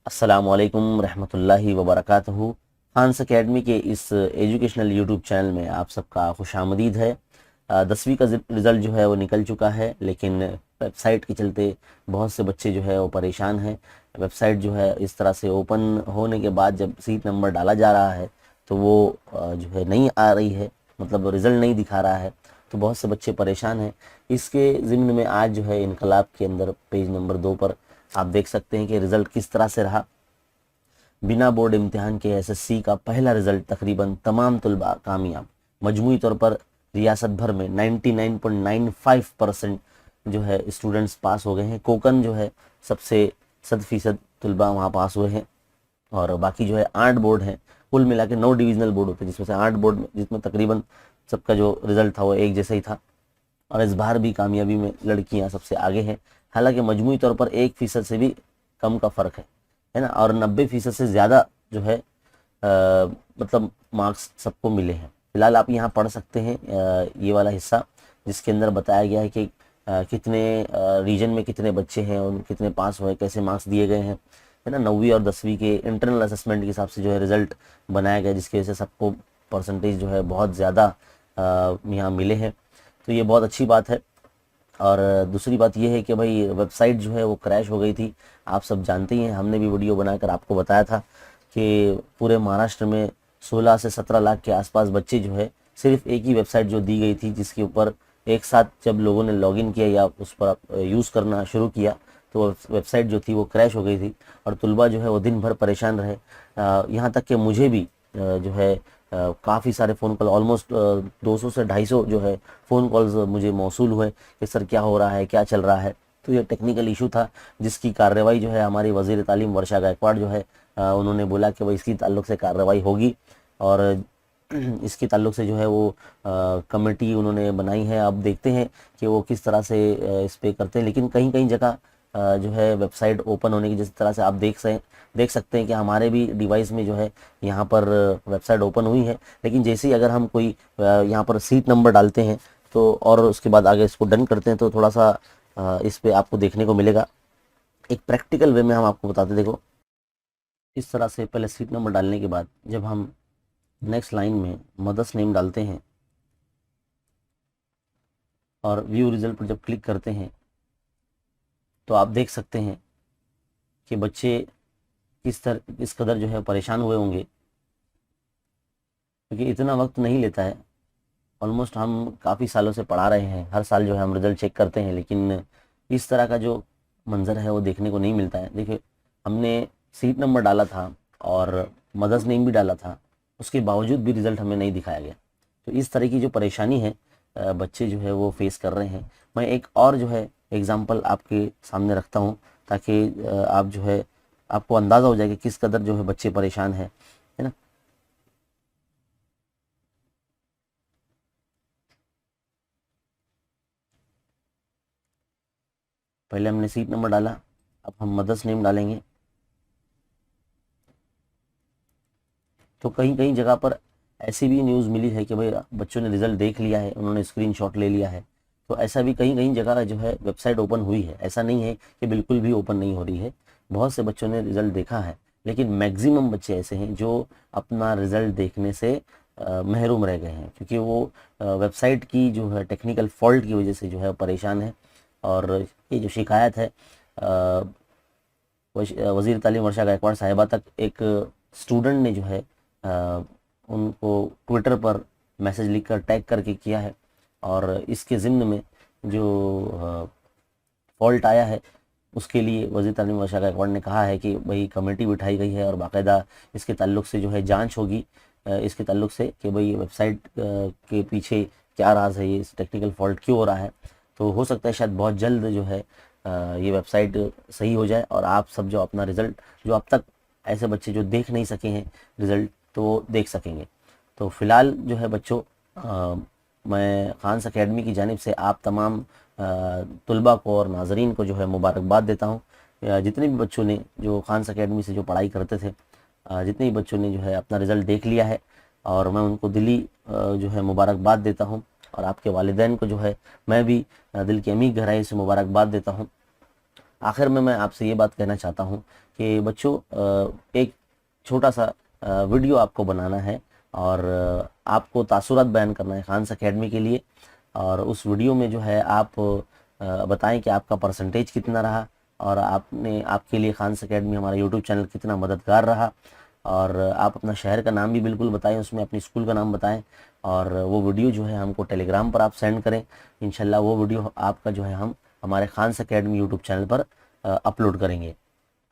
अस्सलामुअलैकुम रहमतुल्लाहि व बरकातहू। खान्स एकेडमी के इस एजुकेशनल यूट्यूब चैनल में आप सबका खुशामदीद है। 10वीं का रिज़ल्ट जो है वो निकल चुका है, लेकिन वेबसाइट के चलते बहुत से बच्चे जो है वो परेशान हैं। वेबसाइट जो है इस तरह से ओपन होने के बाद जब सीट नंबर डाला जा रहा है तो वो जो है नहीं आ रही है, मतलब रिज़ल्ट नहीं दिखा रहा है, तो बहुत से बच्चे परेशान हैं। इसके ज़िम्न में आज जो है इनकलाब के अंदर पेज नंबर 2 पर आप देख सकते हैं कि रिज़ल्ट किस तरह से रहा। बिना बोर्ड इम्तिहान के एसएससी का पहला रिज़ल्ट तकरीबन तमाम तलबा कामयाब। मजमूई तौर पर रियासत भर में 99.95% जो है स्टूडेंट्स पास हो गए हैं। कोकन जो है सबसे 100% तलबा वहाँ पास हुए हैं। और बाकी जो है 8 बोर्ड हैं, कुल मिला के 9 डिविजनल बोर्ड होते हैं, जिसमें से 8 बोर्ड में जिसमें तकरीबन सबका जो रिज़ल्ट था वो एक जैसा ही था। और इस बार भी कामयाबी में लड़कियां सबसे आगे हैं। हालांकि मजमूई तौर पर 1% से भी कम का फ़र्क है ना। और 90% से ज़्यादा जो है मतलब मार्क्स सबको मिले हैं। फिलहाल आप यहाँ पढ़ सकते हैं ये वाला हिस्सा, जिसके अंदर बताया गया है कि कितने रीजन में कितने बच्चे हैं और कितने पास हुए, कैसे मार्क्स दिए गए हैं, है ना। 9वीं और 10वीं के इंटरनल असेसमेंट के हिसाब से जो है रिज़ल्ट बनाया गया, जिसकी वजह से सबको परसेंटेज जो है बहुत ज़्यादा यहाँ मिले हैं। तो ये बहुत अच्छी बात है। और दूसरी बात ये है कि भाई वेबसाइट जो है वो क्रैश हो गई थी, आप सब जानते ही हैं। हमने भी वीडियो बनाकर आपको बताया था कि पूरे महाराष्ट्र में 16 से 17 लाख के आसपास बच्चे जो है सिर्फ एक ही वेबसाइट जो दी गई थी, जिसके ऊपर एक साथ जब लोगों ने लॉगिन किया या उस पर यूज़ करना शुरू किया तो वेबसाइट जो थी वो क्रैश हो गई थी और तलबा जो है वो दिन भर परेशान रहे। यहाँ तक कि मुझे भी जो है काफ़ी सारे फ़ोन कॉल, ऑलमोस्ट 200 से 250 जो है फ़ोन कॉल्स मुझे मौसूल हुए कि सर क्या हो रहा है, क्या चल रहा है। तो ये टेक्निकल इशू था, जिसकी कार्रवाई जो है हमारी वज़ीर तालीम वर्षा गायकवाड़ जो है उन्होंने बोला कि भाई इसकी ताल्लुक़ से कार्रवाई होगी। और इसके ताल्लुक़ से जो है वो कमेटी उन्होंने बनाई है। अब देखते हैं कि वो किस तरह से इस पे करते हैं। लेकिन कहीं कहीं जगह जो है वेबसाइट ओपन होने की जिस तरह से आप देख सकते हैं कि हमारे भी डिवाइस में जो है यहाँ पर वेबसाइट ओपन हुई है। लेकिन जैसे ही अगर हम कोई यहाँ पर सीट नंबर डालते हैं तो और उसके बाद आगे इसको डन करते हैं तो थोड़ा सा इस पे आपको देखने को मिलेगा। एक प्रैक्टिकल वे में हम आपको बताते, देखो इस तरह से पहले सीट नंबर डालने के बाद जब हम नेक्स्ट लाइन में मदर्स नेम डालते हैं और व्यू रिजल्ट पर जब क्लिक करते हैं तो आप देख सकते हैं कि बच्चे किस कदर जो है परेशान हुए होंगे, क्योंकि इतना वक्त नहीं लेता है। ऑलमोस्ट हम काफ़ी सालों से पढ़ा रहे हैं, हर साल जो है हम रिज़ल्ट चेक करते हैं, लेकिन इस तरह का जो मंज़र है वो देखने को नहीं मिलता है। देखिए, हमने सीट नंबर डाला था और मदर्स नेम भी डाला था, उसके बावजूद भी रिज़ल्ट हमें नहीं दिखाया गया। तो इस तरह की जो परेशानी है बच्चे जो है वो फेस कर रहे हैं। मैं एक और जो है एग्ज़ाम्पल आपके सामने रखता हूँ, ताकि आप जो है आपको अंदाज़ा हो जाए कि किस कदर जो है बच्चे परेशान हैं, है ना। पहले हमने सीट नंबर डाला, अब हम मदर्स नेम डालेंगे। तो कहीं कहीं जगह पर ऐसी भी न्यूज़ मिली है कि भाई बच्चों ने रिज़ल्ट देख लिया है, उन्होंने स्क्रीनशॉट ले लिया है। तो ऐसा भी कहीं कहीं जगह जो है वेबसाइट ओपन हुई है, ऐसा नहीं है कि बिल्कुल भी ओपन नहीं हो रही है। बहुत से बच्चों ने रिज़ल्ट देखा है, लेकिन मैक्सिमम बच्चे ऐसे हैं जो अपना रिज़ल्ट देखने से महरूम रह गए हैं, क्योंकि वो वेबसाइट की जो है टेक्निकल फॉल्ट की वजह से जो है परेशान है। और ये जो शिकायत है वज़ीर तालीम वर्षा गायकवाड़ साहिबा तक एक स्टूडेंट ने जो है उनको ट्विटर पर मैसेज लिखकर टैग करके किया है। और इसके ज़िम्न में जो फॉल्ट आया है उसके लिए वज़ीर तालीम वर्षा गायकवाड़ ने कहा है कि भाई कमेटी बिठाई गई है और बाकायदा इसके ताल्लुक़ से जो है जांच होगी, इसके ताल्लुक़ से कि भाई वेबसाइट के पीछे क्या राज है, ये इस टेक्निकल फॉल्ट क्यों हो रहा है। तो हो सकता है शायद बहुत जल्द जो है ये वेबसाइट सही हो जाए और आप सब जो अपना रिज़ल्ट, जो अब तक ऐसे बच्चे जो देख नहीं सके हैं रिज़ल्ट, तो वो देख सकेंगे। तो फ़िलहाल जो है बच्चों, मैं खान्स एकेडमी की जानिब से आप तमाम तलबा को और नाजरीन को जो है मुबारकबाद देता हूँ। जितने भी बच्चों ने जो खान्स एकेडमी से जो पढ़ाई करते थे, जितने भी बच्चों ने जो है अपना रिज़ल्ट देख लिया है, और मैं उनको दिली जो है मुबारकबाद देता हूँ। और आपके वालिदैन को जो है मैं भी दिल की अमीर गहराई से मुबारकबाद देता हूँ। आखिर में मैं आपसे ये बात कहना चाहता हूँ कि बच्चों एक छोटा सा वीडियो आपको बनाना है और आपको तासुरात बयान करना है खान्स एकेडमी के लिए। और उस वीडियो में जो है आप बताएं कि आपका परसेंटेज कितना रहा और आपने आपके लिए खान्स एकेडमी हमारा यूट्यूब चैनल कितना मददगार रहा। और आप अपना शहर का नाम भी बिल्कुल बताएं, उसमें अपनी स्कूल का नाम बताएं और वो वीडियो जो है हमको टेलीग्राम पर आप सेंड करें। इंशाल्लाह वो वीडियो आपका जो है हम हमारे खान्स एकेडमी यूट्यूब चैनल पर अपलोड करेंगे।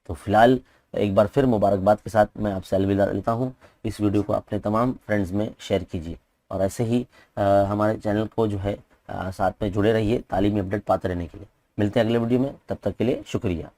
तो फिलहाल एक बार फिर मुबारकबाद के साथ मैं आपसे अलविदा लेता हूँ। इस वीडियो को अपने तमाम फ्रेंड्स में शेयर कीजिए और ऐसे ही हमारे चैनल को जो है साथ में जुड़े रहिए तालीमी अपडेट पाते रहने के लिए। मिलते हैं अगले वीडियो में, तब तक के लिए शुक्रिया।